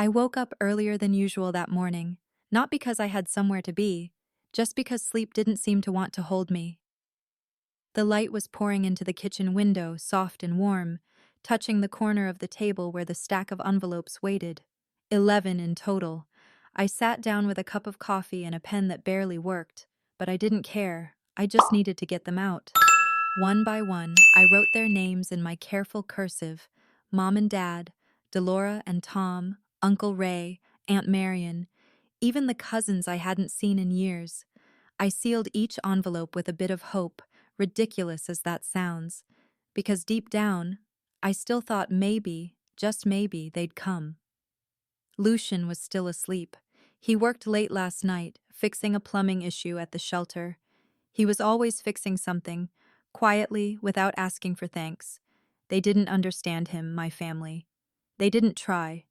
I woke up earlier than usual that morning, not because I had somewhere to be, just because sleep didn't seem to want to hold me. The light was pouring into the kitchen window, soft and warm, touching the corner of the table where the stack of envelopes waited. 11 in total. I sat down with a cup of coffee and a pen that barely worked, but I didn't care. I just needed to get them out. One by one, I wrote their names in my careful cursive: Mom and Dad, Delora and Tom, Uncle Ray, Aunt Marion, even the cousins I hadn't seen in years. I sealed each envelope with a bit of hope, ridiculous as that sounds, because deep down, I still thought maybe, just maybe, they'd come. Lucian was still asleep. He worked late last night, fixing a plumbing issue at the shelter. He was always fixing something, quietly, without asking for thanks. They didn't understand him, my family. They didn't try.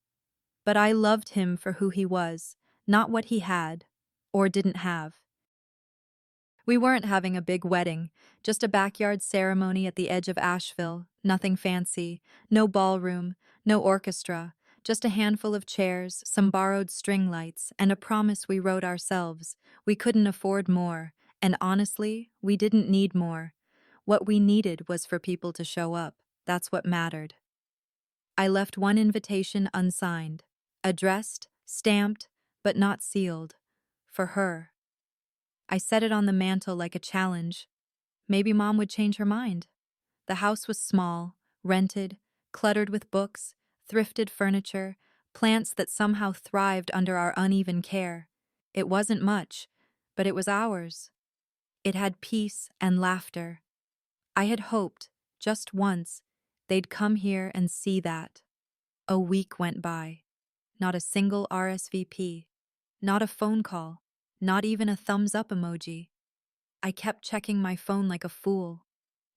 But I loved him for who he was, not what he had, or didn't have. We weren't having a big wedding, just a backyard ceremony at the edge of Asheville, nothing fancy, no ballroom, no orchestra, just a handful of chairs, some borrowed string lights, and a promise we wrote ourselves. We couldn't afford more, and honestly, we didn't need more. What we needed was for people to show up. That's what mattered. I left one invitation unsigned, addressed, stamped, but not sealed. For her. I set it on the mantel like a challenge. Maybe Mom would change her mind. The house was small, rented, cluttered with books, thrifted furniture, plants that somehow thrived under our uneven care. It wasn't much, but it was ours. It had peace and laughter. I had hoped, just once, they'd come here and see that. A week went by. Not a single RSVP. Not a phone call. Not even a thumbs up emoji. I kept checking my phone like a fool.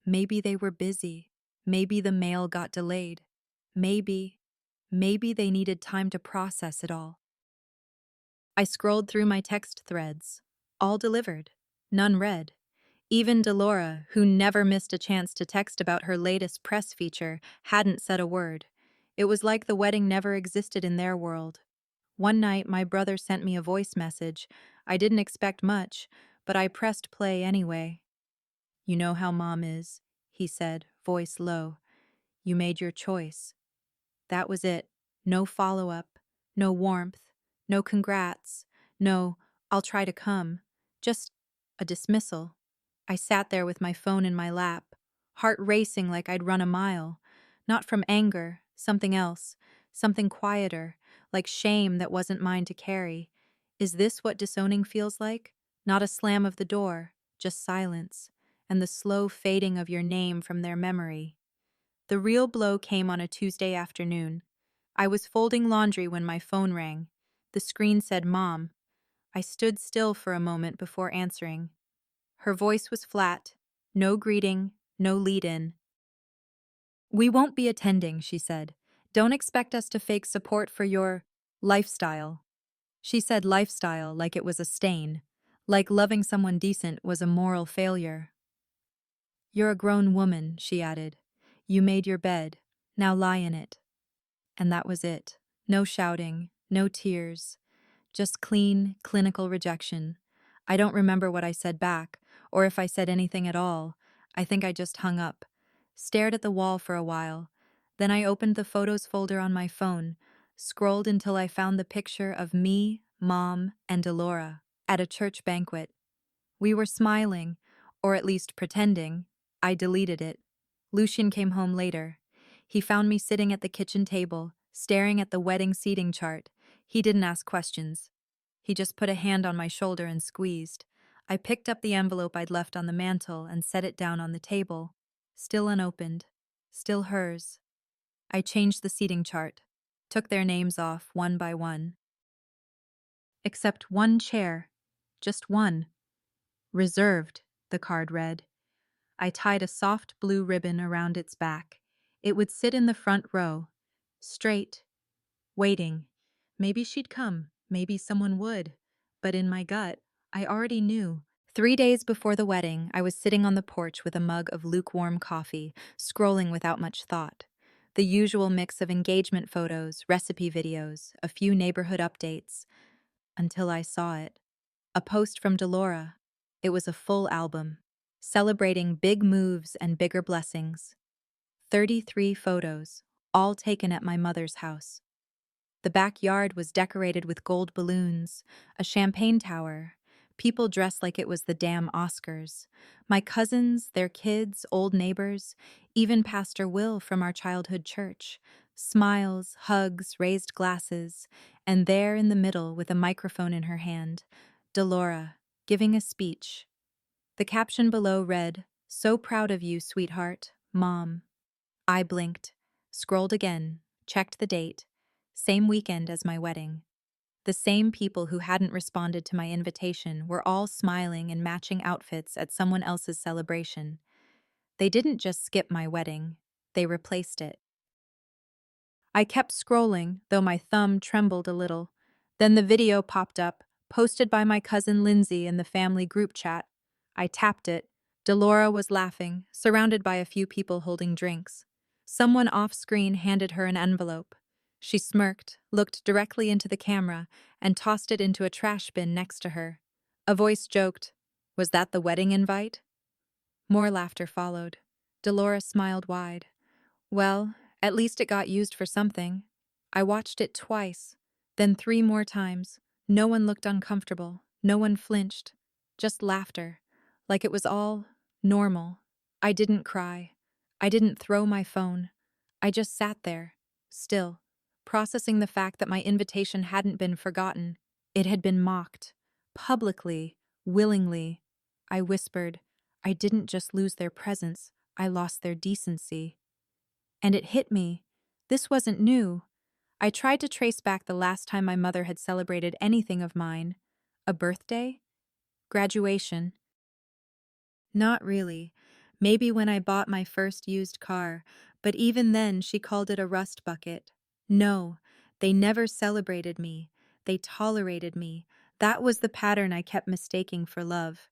Maybe they were busy. Maybe the mail got delayed. Maybe they needed time to process it all. I scrolled through my text threads. All delivered. None read. Even Delora, who never missed a chance to text about her latest press feature, hadn't said a word. It was like the wedding never existed in their world. One night, my brother sent me a voice message. I didn't expect much, but I pressed play anyway. "You know how Mom is," he said, voice low. "You made your choice." That was it. No follow-up, no warmth, no congrats, no "I'll try to come." Just a dismissal. I sat there with my phone in my lap, heart racing like I'd run a mile. Not from anger, something else, something quieter, like shame that wasn't mine to carry. Is this what disowning feels like? Not a slam of the door, just silence, and the slow fading of your name from their memory. The real blow came on a Tuesday afternoon. I was folding laundry when my phone rang. The screen said Mom. I stood still for a moment before answering. Her voice was flat, no greeting, no lead-in. "We won't be attending," she said. "Don't expect us to fake support for your lifestyle." She said lifestyle like it was a stain, like loving someone decent was a moral failure. "You're a grown woman," she added. "You made your bed. Now lie in it." And that was it. No shouting, no tears. Just clean, clinical rejection. I don't remember what I said back, or if I said anything at all. I think I just hung up, stared at the wall for a while. Then I opened the photos folder on my phone, scrolled until I found the picture of me, Mom, and Delora at a church banquet. We were smiling, or at least pretending. I deleted it. Lucian came home later. He found me sitting at the kitchen table, staring at the wedding seating chart. He didn't ask questions. He just put a hand on my shoulder and squeezed. I picked up the envelope I'd left on the mantel and set it down on the table. Still unopened. Still hers. I changed the seating chart, took their names off one by one. Except one chair. Just one. "Reserved," the card read. I tied a soft blue ribbon around its back. It would sit in the front row, straight, waiting. Maybe she'd come, maybe someone would. But in my gut, I already knew. 3 days before the wedding, I was sitting on the porch with a mug of lukewarm coffee, scrolling without much thought. The usual mix of engagement photos, recipe videos, a few neighborhood updates, until I saw it. A post from Delora. It was a full album, celebrating big moves and bigger blessings. 33 photos, all taken at my mother's house. The backyard was decorated with gold balloons, a champagne tower, people dressed like it was the damn Oscars. My cousins, their kids, old neighbors, even Pastor Will from our childhood church. Smiles, hugs, raised glasses, and there in the middle with a microphone in her hand, Delora, giving a speech. The caption below read, "So proud of you, sweetheart, Mom." I blinked, scrolled again, checked the date. Same weekend as my wedding. The same people who hadn't responded to my invitation were all smiling and matching outfits at someone else's celebration. They didn't just skip my wedding, they replaced it. I kept scrolling, though my thumb trembled a little. Then the video popped up, posted by my cousin Lindsay in the family group chat. I tapped it. Delora was laughing, surrounded by a few people holding drinks. Someone off-screen handed her an envelope. She smirked, looked directly into the camera, and tossed it into a trash bin next to her. A voice joked, "Was that the wedding invite?" More laughter followed. Delora smiled wide. Well, at least it got used for something. I watched it twice, then 3 more times. No one looked uncomfortable. No one flinched. Just laughter. Like it was all normal. I didn't cry. I didn't throw my phone. I just sat there, still, processing the fact that my invitation hadn't been forgotten. It had been mocked. Publicly. Willingly. I whispered, I didn't just lose their presence, I lost their decency. And it hit me. This wasn't new. I tried to trace back the last time my mother had celebrated anything of mine. A birthday? Graduation? Not really. Maybe when I bought my first used car, but even then she called it a rust bucket. No, they never celebrated me. They tolerated me. That was the pattern I kept mistaking for love.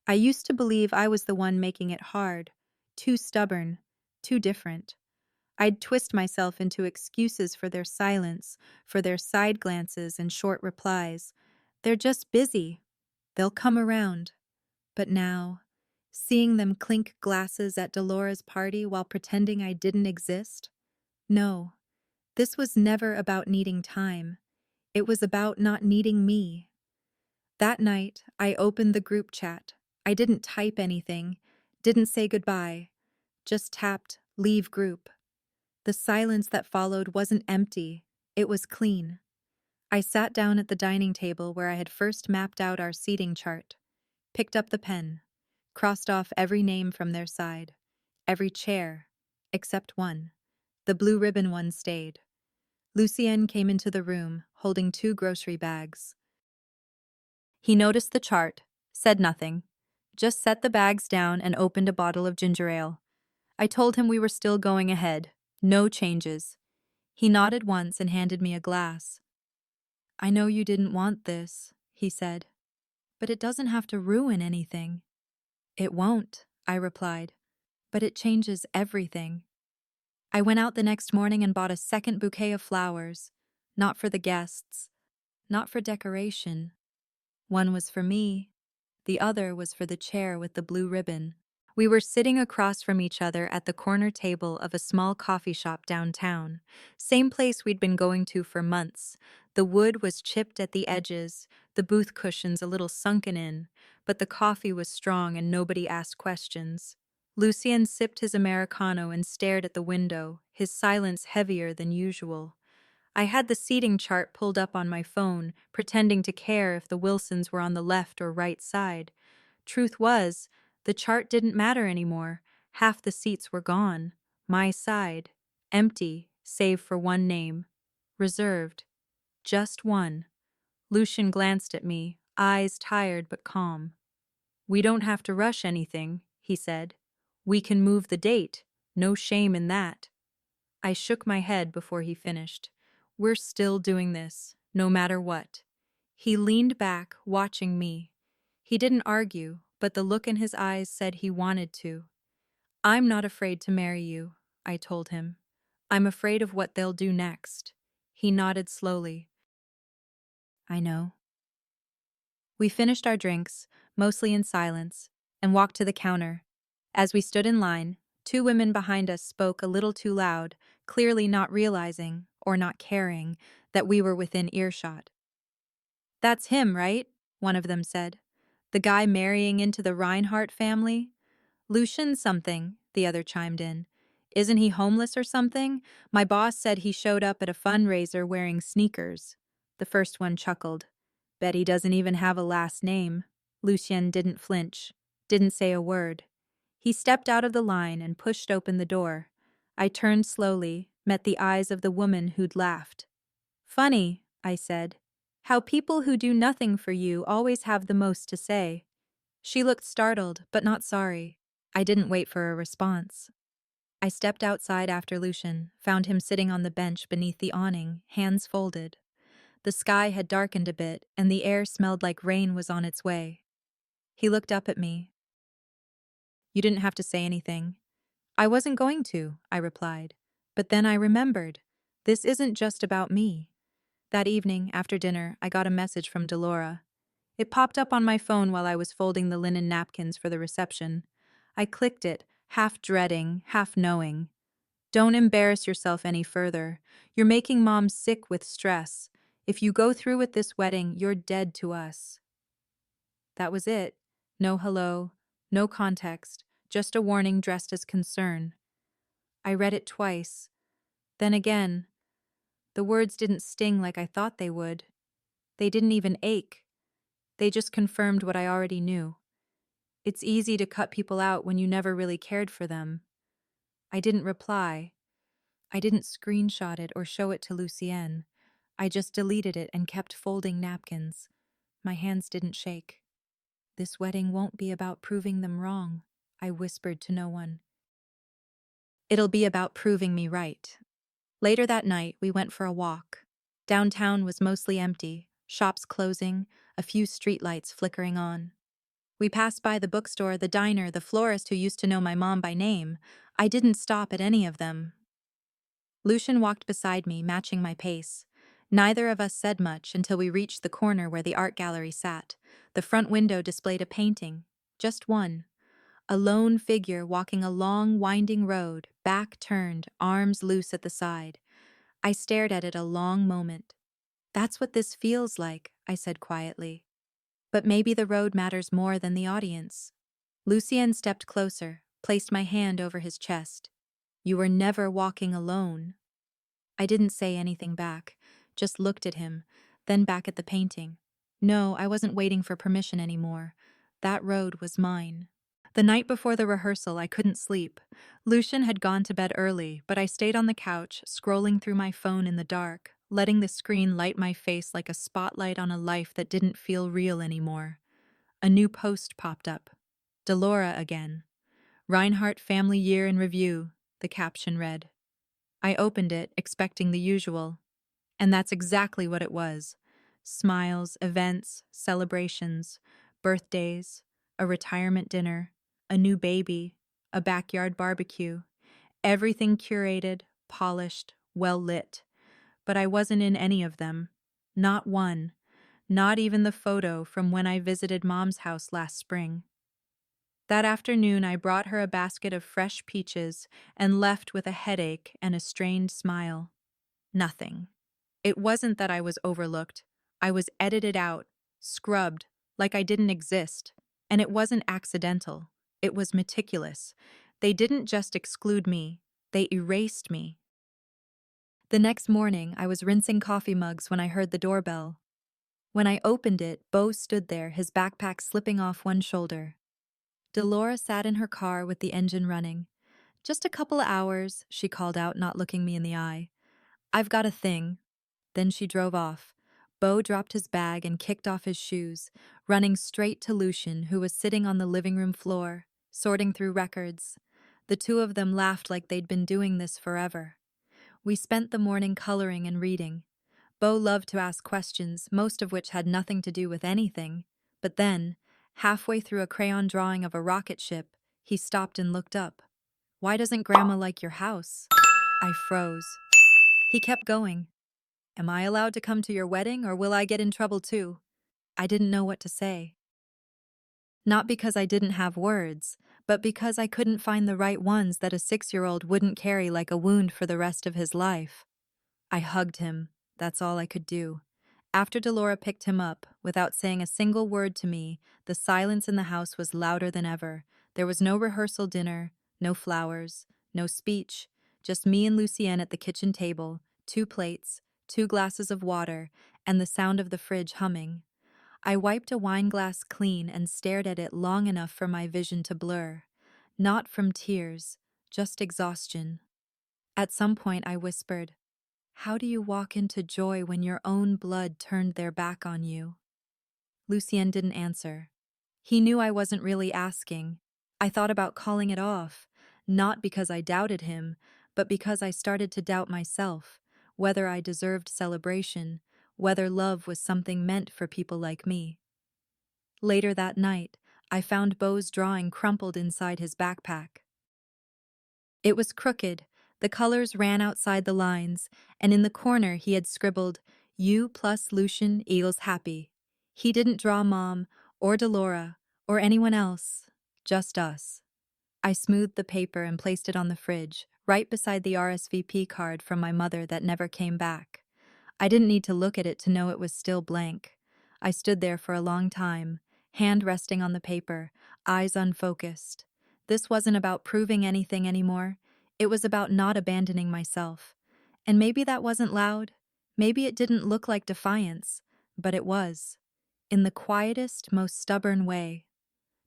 I used to believe I was the one making it hard, too stubborn, too different. I'd twist myself into excuses for their silence, for their side glances and short replies. They're just busy. They'll come around. But now, seeing them clink glasses at Delora's party while pretending I didn't exist? No, this was never about needing time. It was about not needing me. That night, I opened the group chat. I didn't type anything, didn't say goodbye, just tapped leave group. The silence that followed wasn't empty, it was clean. I sat down at the dining table where I had first mapped out our seating chart, picked up the pen, crossed off every name from their side, every chair, except one. The blue ribbon one stayed. Lucien came into the room, holding 2 grocery bags. He noticed the chart, said nothing, just set the bags down and opened a bottle of ginger ale. I told him we were still going ahead, no changes. He nodded once and handed me a glass. I know you didn't want this, he said, but it doesn't have to ruin anything. It won't, I replied, but it changes everything. I went out the next morning and bought a second bouquet of flowers, not for the guests, not for decoration. One was for me, the other was for the chair with the blue ribbon. We were sitting across from each other at the corner table of a small coffee shop downtown, same place we'd been going to for months. The wood was chipped at the edges, the booth cushions a little sunken in, but the coffee was strong and nobody asked questions. Lucien sipped his Americano and stared at the window, his silence heavier than usual. I had the seating chart pulled up on my phone, pretending to care if the Wilsons were on the left or right side. Truth was, the chart didn't matter anymore. Half the seats were gone. My side. Empty, save for one name. Reserved. Just one. Lucian glanced at me, eyes tired but calm. We don't have to rush anything, he said. We can move the date. No shame in that. I shook my head before he finished. We're still doing this, no matter what. He leaned back, watching me. He didn't argue, but the look in his eyes said he wanted to. I'm not afraid to marry you, I told him. I'm afraid of what they'll do next. He nodded slowly. I know. We finished our drinks, mostly in silence, and walked to the counter. As we stood in line, two women behind us spoke a little too loud, clearly not realizing, or not caring, that we were within earshot. That's him, right? One of them said. The guy marrying into the Reinhardt family? Lucian something, the other chimed in. Isn't he homeless or something? My boss said he showed up at a fundraiser wearing sneakers. The first one chuckled. Bet he doesn't even have a last name. Lucien didn't flinch, didn't say a word. He stepped out of the line and pushed open the door. I turned slowly, met the eyes of the woman who'd laughed. Funny, I said. How people who do nothing for you always have the most to say. She looked startled, but not sorry. I didn't wait for a response. I stepped outside after Lucian, found him sitting on the bench beneath the awning, hands folded. The sky had darkened a bit, and the air smelled like rain was on its way. He looked up at me. You didn't have to say anything. I wasn't going to, I replied. But then I remembered. This isn't just about me. That evening, after dinner, I got a message from Delora. It popped up on my phone while I was folding the linen napkins for the reception. I clicked it, half dreading, half knowing. Don't embarrass yourself any further. You're making Mom sick with stress. If you go through with this wedding, you're dead to us. That was it. No hello, no context, just a warning dressed as concern. I read it twice. Then again. The words didn't sting like I thought they would. They didn't even ache. They just confirmed what I already knew. It's easy to cut people out when you never really cared for them. I didn't reply. I didn't screenshot it or show it to Lucienne. I just deleted it and kept folding napkins. My hands didn't shake. This wedding won't be about proving them wrong, I whispered to no one. It'll be about proving me right. Later that night, we went for a walk. Downtown was mostly empty, shops closing, a few streetlights flickering on. We passed by the bookstore, the diner, the florist who used to know my mom by name. I didn't stop at any of them. Lucian walked beside me, matching my pace. Neither of us said much until we reached the corner where the art gallery sat. The front window displayed a painting. Just one. A lone figure walking a long, winding road, back turned, arms loose at the side. I stared at it a long moment. That's what this feels like, I said quietly. But maybe the road matters more than the audience. Lucien stepped closer, placed my hand over his chest. You were never walking alone. I didn't say anything back, just looked at him, then back at the painting. No, I wasn't waiting for permission anymore. That road was mine. The night before the rehearsal, I couldn't sleep. Lucian had gone to bed early, but I stayed on the couch, scrolling through my phone in the dark, letting the screen light my face like a spotlight on a life that didn't feel real anymore. A new post popped up. Delora again. Reinhardt Family Year in Review, the caption read. I opened it, expecting the usual. And that's exactly what it was. Smiles, events, celebrations, birthdays, a retirement dinner, a new baby, a backyard barbecue. Everything curated, polished, well lit. But I wasn't in any of them. Not one. Not even the photo from when I visited Mom's house last spring. That afternoon, I brought her a basket of fresh peaches and left with a headache and a strained smile. Nothing. It wasn't that I was overlooked. I was edited out, scrubbed, like I didn't exist. And it wasn't accidental. It was meticulous. They didn't just exclude me, they erased me. The next morning, I was rinsing coffee mugs when I heard the doorbell. When I opened it, Beau stood there, his backpack slipping off one shoulder. Delora sat in her car with the engine running. Just a couple of hours, she called out, not looking me in the eye. I've got a thing. Then she drove off. Beau dropped his bag and kicked off his shoes, running straight to Lucian, who was sitting on the living room floor, sorting through records. The two of them laughed like they'd been doing this forever. We spent the morning coloring and reading. Beau loved to ask questions, most of which had nothing to do with anything. But then, halfway through a crayon drawing of a rocket ship, he stopped and looked up. Why doesn't Grandma like your house? I froze. He kept going. Am I allowed to come to your wedding or will I get in trouble too? I didn't know what to say. Not because I didn't have words, but because I couldn't find the right ones that a 6-year-old wouldn't carry like a wound for the rest of his life. I hugged him. That's all I could do. After Delora picked him up, without saying a single word to me, the silence in the house was louder than ever. There was no rehearsal dinner, no flowers, no speech, just me and Lucienne at the kitchen table, 2 plates, 2 glasses of water, and the sound of the fridge humming. I wiped a wine glass clean and stared at it long enough for my vision to blur. Not from tears, just exhaustion. At some point I whispered, "How do you walk into joy when your own blood turned their back on you?" Lucien didn't answer. He knew I wasn't really asking. I thought about calling it off, not because I doubted him, but because I started to doubt myself, whether I deserved celebration, whether love was something meant for people like me. Later that night, I found Beau's drawing crumpled inside his backpack. It was crooked, the colors ran outside the lines, and in the corner he had scribbled, "You plus Lucian equals happy." He didn't draw Mom, or Delora, or anyone else, just us. I smoothed the paper and placed it on the fridge, right beside the RSVP card from my mother that never came back. I didn't need to look at it to know it was still blank. I stood there for a long time, hand resting on the paper, eyes unfocused. This wasn't about proving anything anymore. It was about not abandoning myself. And maybe that wasn't loud. Maybe it didn't look like defiance, but it was. In the quietest, most stubborn way.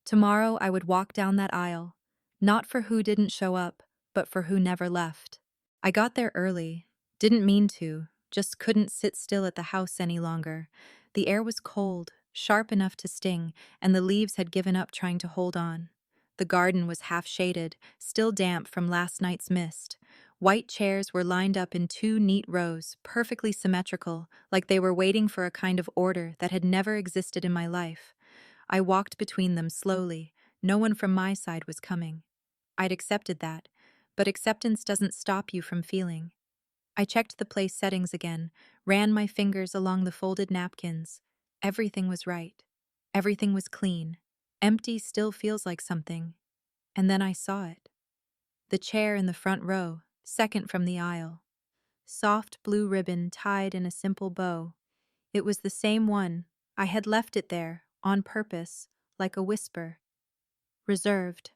Tomorrow I would walk down that aisle, not for who didn't show up, but for who never left. I got there early, didn't mean to, just couldn't sit still at the house any longer. The air was cold, sharp enough to sting, and the leaves had given up trying to hold on. The garden was half shaded, still damp from last night's mist. White chairs were lined up in 2 neat rows, perfectly symmetrical, like they were waiting for a kind of order that had never existed in my life. I walked between them slowly. No one from my side was coming. I'd accepted that, but acceptance doesn't stop you from feeling. I checked the place settings again, ran my fingers along the folded napkins. Everything was right. Everything was clean. Empty still feels like something. And then I saw it. The chair in the front row, second from the aisle. Soft blue ribbon tied in a simple bow. It was the same one. I had left it there, on purpose, like a whisper. Reserved.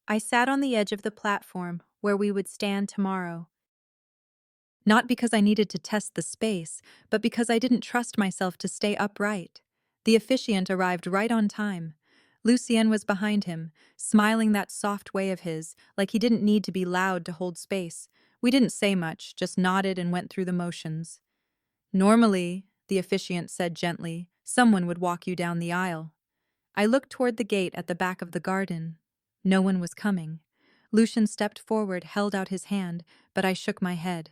I sat on the edge of the platform where we would stand tomorrow. Not because I needed to test the space, but because I didn't trust myself to stay upright. The officiant arrived right on time. Lucien was behind him, smiling that soft way of his, like he didn't need to be loud to hold space. We didn't say much, just nodded and went through the motions. "Normally," the officiant said gently, "someone would walk you down the aisle." I looked toward the gate at the back of the garden. No one was coming. Lucian stepped forward, held out his hand, but I shook my head.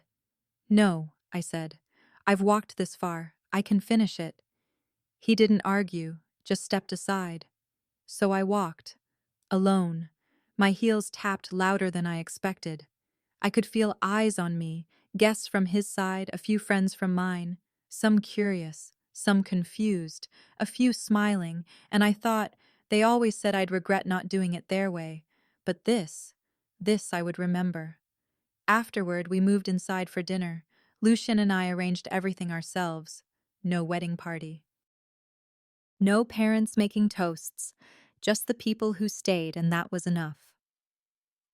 "No," I said. "I've walked this far. I can finish it." He didn't argue, just stepped aside. So I walked. Alone. My heels tapped louder than I expected. I could feel eyes on me, guests from his side, a few friends from mine, some curious, some confused, a few smiling, and I thought, they always said I'd regret not doing it their way. But this I would remember. Afterward, we moved inside for dinner. Lucien and I arranged everything ourselves. No wedding party. No parents making toasts. Just the people who stayed, and that was enough.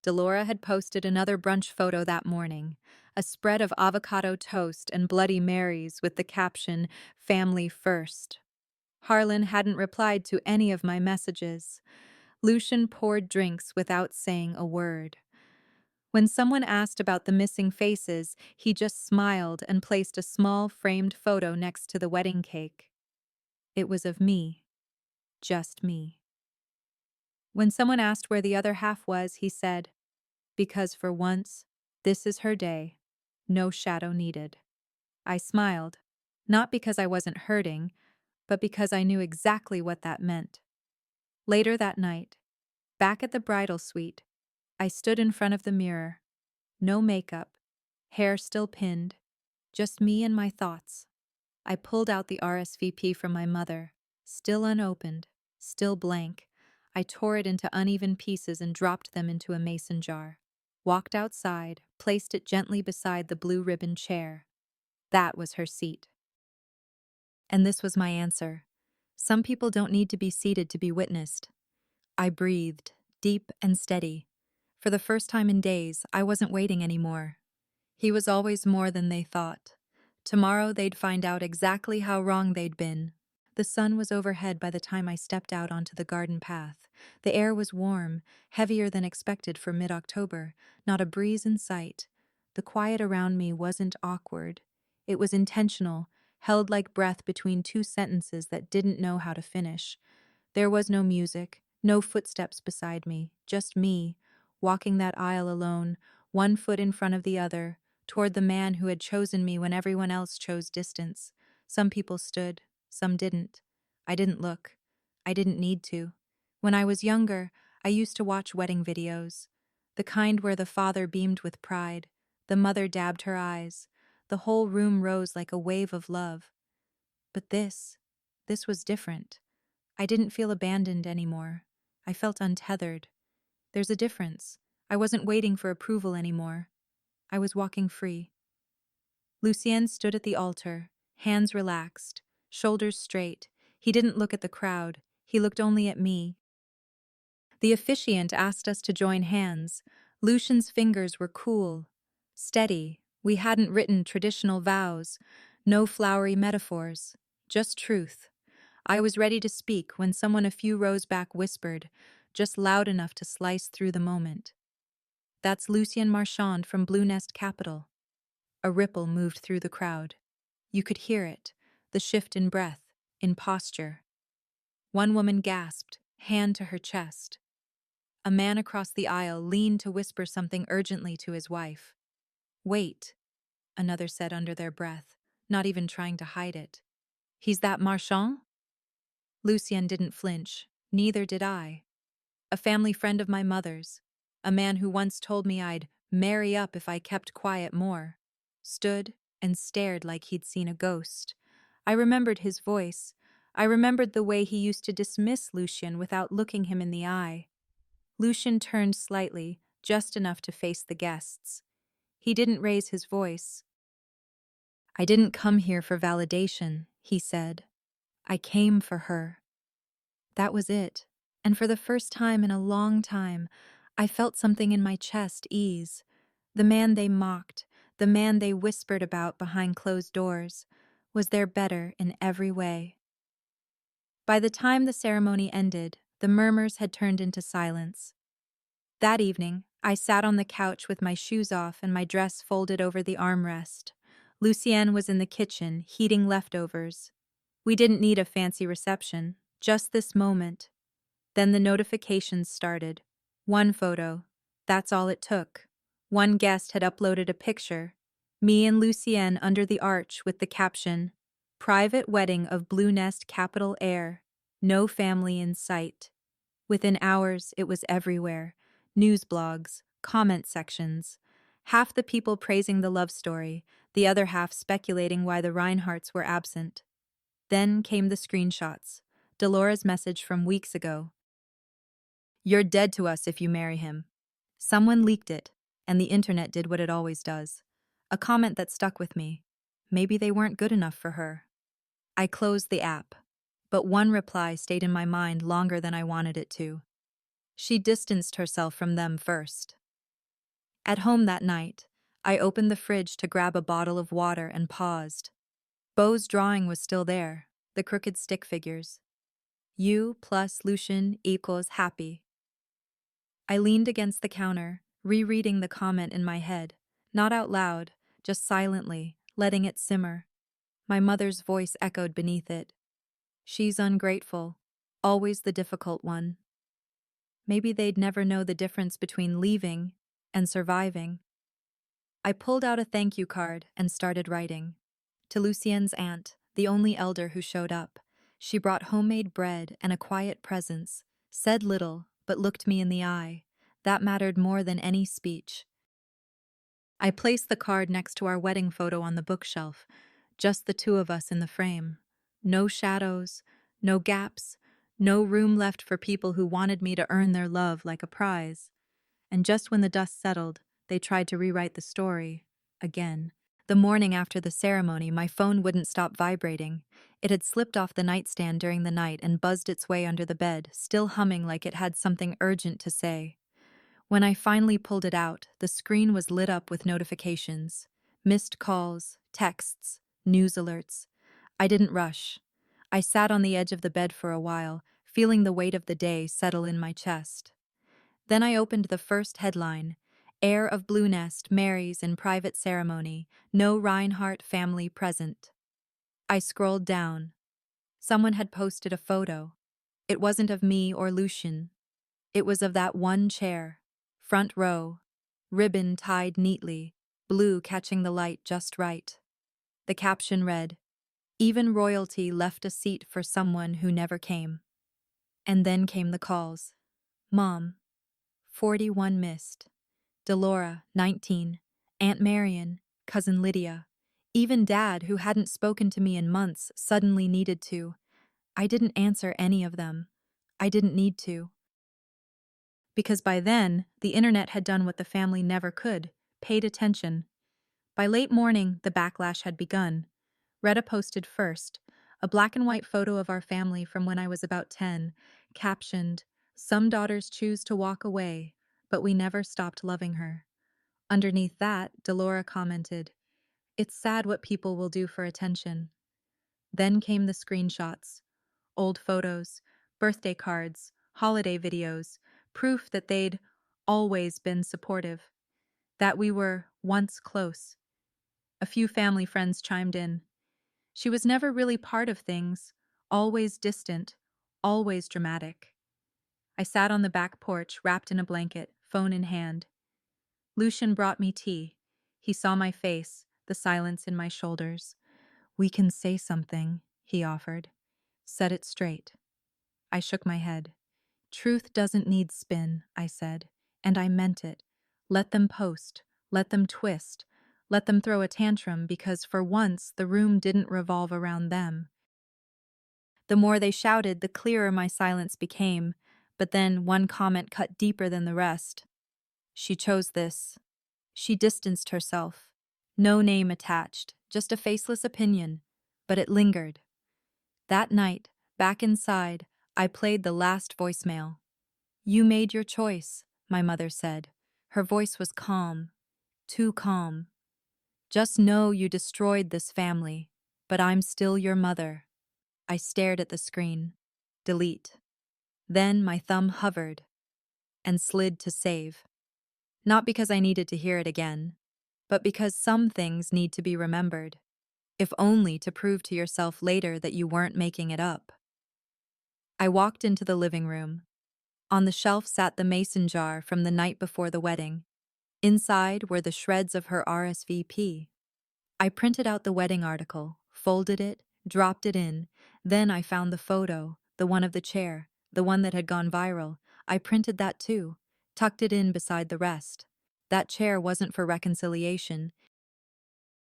Delora had posted another brunch photo that morning, a spread of avocado toast and Bloody Marys with the caption, "Family First." Harlan hadn't replied to any of my messages. Lucien poured drinks without saying a word. When someone asked about the missing faces, he just smiled and placed a small framed photo next to the wedding cake. It was of me. Just me. When someone asked where the other half was, he said, "Because for once, this is her day. No shadow needed." I smiled, not because I wasn't hurting, but because I knew exactly what that meant. Later that night, back at the bridal suite, I stood in front of the mirror. No makeup, hair still pinned, just me and my thoughts. I pulled out the RSVP from my mother, still unopened, still blank. I tore it into uneven pieces and dropped them into a mason jar. Walked outside, placed it gently beside the blue ribbon chair. That was her seat. And this was my answer. Some people don't need to be seated to be witnessed. I breathed, deep and steady. For the first time in days, I wasn't waiting anymore. He was always more than they thought. Tomorrow they'd find out exactly how wrong they'd been. The sun was overhead by the time I stepped out onto the garden path. The air was warm, heavier than expected for mid-October, not a breeze in sight. The quiet around me wasn't awkward. It was intentional, held like breath between two sentences that didn't know how to finish. There was no music, no footsteps beside me, just me, walking that aisle alone, one foot in front of the other, toward the man who had chosen me when everyone else chose distance. Some people stood, some didn't. I didn't look. I didn't need to. When I was younger, I used to watch wedding videos. The kind where the father beamed with pride, the mother dabbed her eyes, the whole room rose like a wave of love. But this was different. I didn't feel abandoned anymore. I felt untethered. There's a difference. I wasn't waiting for approval anymore. I was walking free. Lucien stood at the altar, hands relaxed, shoulders straight. He didn't look at the crowd. He looked only at me. The officiant asked us to join hands. Lucien's fingers were cool, steady. We hadn't written traditional vows, no flowery metaphors, just truth. I was ready to speak when someone a few rows back whispered, just loud enough to slice through the moment. That's Lucien Marchand from Blue Nest Capital. A ripple moved through the crowd. You could hear it, the shift in breath, in posture. One woman gasped, hand to her chest. A man across the aisle leaned to whisper something urgently to his wife. Wait, another said under their breath, not even trying to hide it. He's that Marchand? Lucien didn't flinch, neither did I. A family friend of my mother's, a man who once told me I'd marry up if I kept quiet more, stood and stared like he'd seen a ghost. I remembered his voice. I remembered the way he used to dismiss Lucien without looking him in the eye. Lucien turned slightly, just enough to face the guests. He didn't raise his voice. I didn't come here for validation, he said. I came for her. That was it. And for the first time in a long time, I felt something in my chest ease. The man they mocked, the man they whispered about behind closed doors, was there better in every way. By the time the ceremony ended, the murmurs had turned into silence. That evening, I sat on the couch with my shoes off and my dress folded over the armrest. Lucien was in the kitchen, heating leftovers. We didn't need a fancy reception, just this moment. Then the notifications started. One photo. That's all it took. One guest had uploaded a picture. Me and Lucien under the arch with the caption, Private wedding of Blue Nest Capital heir. No family in sight. Within hours, it was everywhere. News blogs, comment sections. Half the people praising the love story, the other half speculating why the Reinhardts were absent. Then came the screenshots. Dolores' message from weeks ago. You're dead to us if you marry him. Someone leaked it, and the internet did what it always does. A comment that stuck with me. Maybe they weren't good enough for her. I closed the app, but one reply stayed in my mind longer than I wanted it to. She distanced herself from them first. At home that night, I opened the fridge to grab a bottle of water and paused. Beau's drawing was still there, the crooked stick figures. You plus Lucien equals happy. I leaned against the counter, rereading the comment in my head, not out loud, just silently, letting it simmer. My mother's voice echoed beneath it. She's ungrateful, always the difficult one. Maybe they'd never know the difference between leaving and surviving. I pulled out a thank you card and started writing. To Lucien's aunt, the only elder who showed up. She brought homemade bread and a quiet presence, said little, but looked me in the eye. That mattered more than any speech. I placed the card next to our wedding photo on the bookshelf, just the two of us in the frame. No shadows, no gaps, no room left for people who wanted me to earn their love like a prize. And just when the dust settled, they tried to rewrite the story. Again. The morning after the ceremony, my phone wouldn't stop vibrating. It had slipped off the nightstand during the night and buzzed its way under the bed, still humming like it had something urgent to say. When I finally pulled it out, the screen was lit up with notifications. Missed calls, texts, news alerts. I didn't rush. I sat on the edge of the bed for a while, feeling the weight of the day settle in my chest. Then I opened the first headline. Heir of Blue Nest marries in private ceremony. No Reinhardt family present. I scrolled down. Someone had posted a photo. It wasn't of me or Lucian. It was of that one chair. Front row. Ribbon tied neatly. Blue catching the light just right. The caption read, "Even royalty left a seat for someone who never came." And then came the calls. Mom, 41 missed. Delora, 19. Aunt Marion, Cousin Lydia. Even Dad, who hadn't spoken to me in months, suddenly needed to. I didn't answer any of them. I didn't need to. Because by then, the internet had done what the family never could, paid attention. By late morning, the backlash had begun. Retta posted first, a black and white photo of our family from when I was about 10, captioned, "Some daughters choose to walk away, but we never stopped loving her." Underneath that, Delora commented, "It's sad what people will do for attention." Then came the screenshots. Old photos, birthday cards, holiday videos, proof that they'd always been supportive, that we were once close. A few family friends chimed in. She was never really part of things, always distant, always dramatic. I sat on the back porch, wrapped in a blanket, phone in hand. Lucian brought me tea. He saw my face, the silence in my shoulders. "We can say something," he offered. "Set it straight." I shook my head. "Truth doesn't need spin," I said, and I meant it. Let them post, let them twist, let them throw a tantrum because for once the room didn't revolve around them. The more they shouted, the clearer my silence became, but then one comment cut deeper than the rest. "She chose this." She distanced herself. No name attached, just a faceless opinion, but it lingered. That night, back inside, I played the last voicemail. "You made your choice," my mother said. Her voice was calm, too calm. "Just know you destroyed this family, but I'm still your mother." I stared at the screen. Delete. Then my thumb hovered and slid to save. Not because I needed to hear it again, but because some things need to be remembered, if only to prove to yourself later that you weren't making it up. I walked into the living room. On the shelf sat the mason jar from the night before the wedding. Inside were the shreds of her RSVP. I printed out the wedding article, folded it, dropped it in. Then I found the photo, the one of the chair, the one that had gone viral. I printed that too, tucked it in beside the rest. That chair wasn't for reconciliation,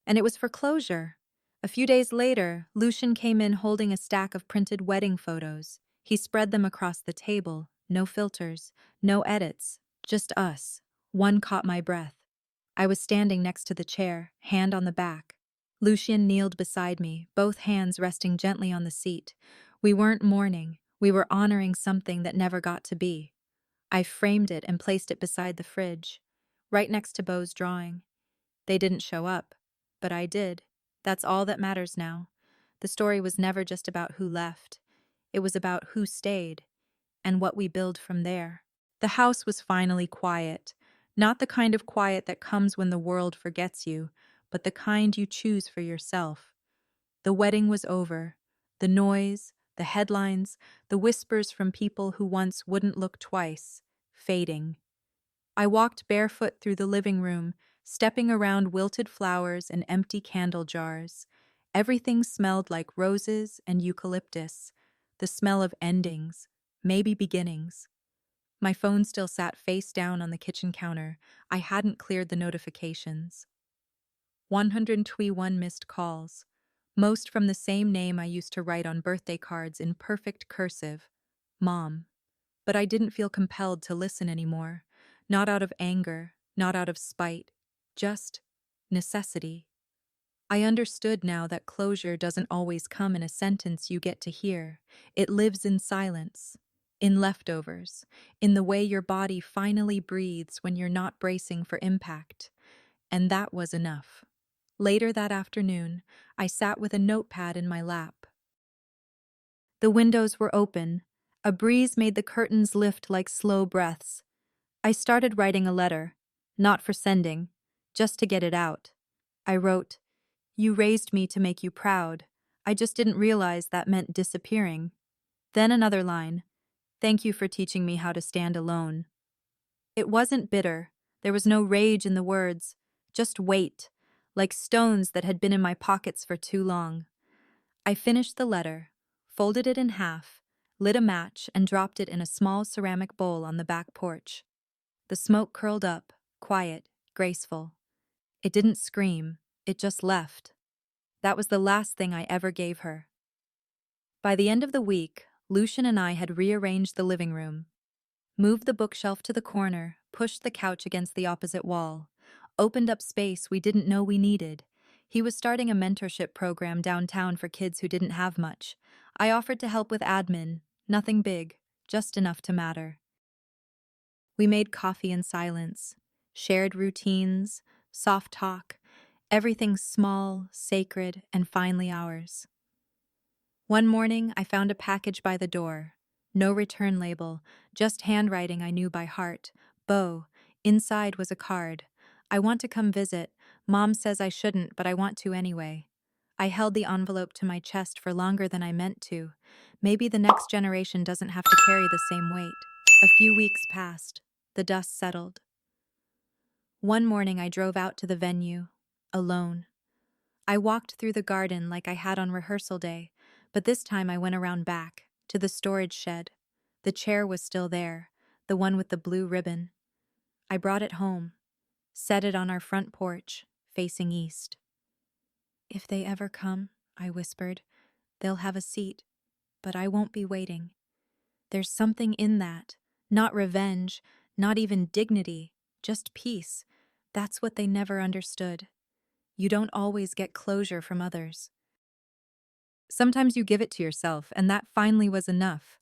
and it was for closure. A few days later, Lucian came in holding a stack of printed wedding photos. He spread them across the table, no filters, no edits, just us. One caught my breath. I was standing next to the chair, hand on the back. Lucian kneeled beside me, both hands resting gently on the seat. We weren't mourning, we were honoring something that never got to be. I framed it and placed it beside the fridge, right next to Beau's drawing. They didn't show up, but I did. That's all that matters now. The story was never just about who left. It was about who stayed, and what we build from there. The house was finally quiet. Not the kind of quiet that comes when the world forgets you, but the kind you choose for yourself. The wedding was over. The noise, the headlines, the whispers from people who once wouldn't look twice, fading. I walked barefoot through the living room, stepping around wilted flowers and empty candle jars. Everything smelled like roses and eucalyptus, the smell of endings, maybe beginnings. My phone still sat face down on the kitchen counter. I hadn't cleared the notifications. 121 missed calls, most from the same name I used to write on birthday cards in perfect cursive, Mom. But I didn't feel compelled to listen anymore. Not out of anger, not out of spite, just necessity. I understood now that closure doesn't always come in a sentence you get to hear. It lives in silence, in leftovers, in the way your body finally breathes when you're not bracing for impact. And that was enough. Later that afternoon, I sat with a notepad in my lap. The windows were open. A breeze made the curtains lift like slow breaths. I started writing a letter, not for sending, just to get it out. I wrote, "You raised me to make you proud. I just didn't realize that meant disappearing." Then another line, "Thank you for teaching me how to stand alone." It wasn't bitter. There was no rage in the words, just weight, like stones that had been in my pockets for too long. I finished the letter, folded it in half, lit a match, and dropped it in a small ceramic bowl on the back porch. The smoke curled up, quiet, graceful. It didn't scream, it just left. That was the last thing I ever gave her. By the end of the week, Lucian and I had rearranged the living room, moved the bookshelf to the corner, pushed the couch against the opposite wall, opened up space we didn't know we needed. He was starting a mentorship program downtown for kids who didn't have much. I offered to help with admin, nothing big, just enough to matter. We made coffee in silence, shared routines, soft talk, everything small, sacred, and finally ours. One morning, I found a package by the door. No return label, just handwriting I knew by heart. Bo. Inside was a card. "I want to come visit. Mom says I shouldn't, but I want to anyway." I held the envelope to my chest for longer than I meant to. Maybe the next generation doesn't have to carry the same weight. A few weeks passed. The dust settled. One morning I drove out to the venue, alone. I walked through the garden like I had on rehearsal day, but this time I went around back, to the storage shed. The chair was still there, the one with the blue ribbon. I brought it home, set it on our front porch, facing east. "If they ever come," I whispered, "they'll have a seat, but I won't be waiting." There's something in that, not revenge, not even dignity, just peace. That's what they never understood. You don't always get closure from others. Sometimes you give it to yourself, and that finally was enough.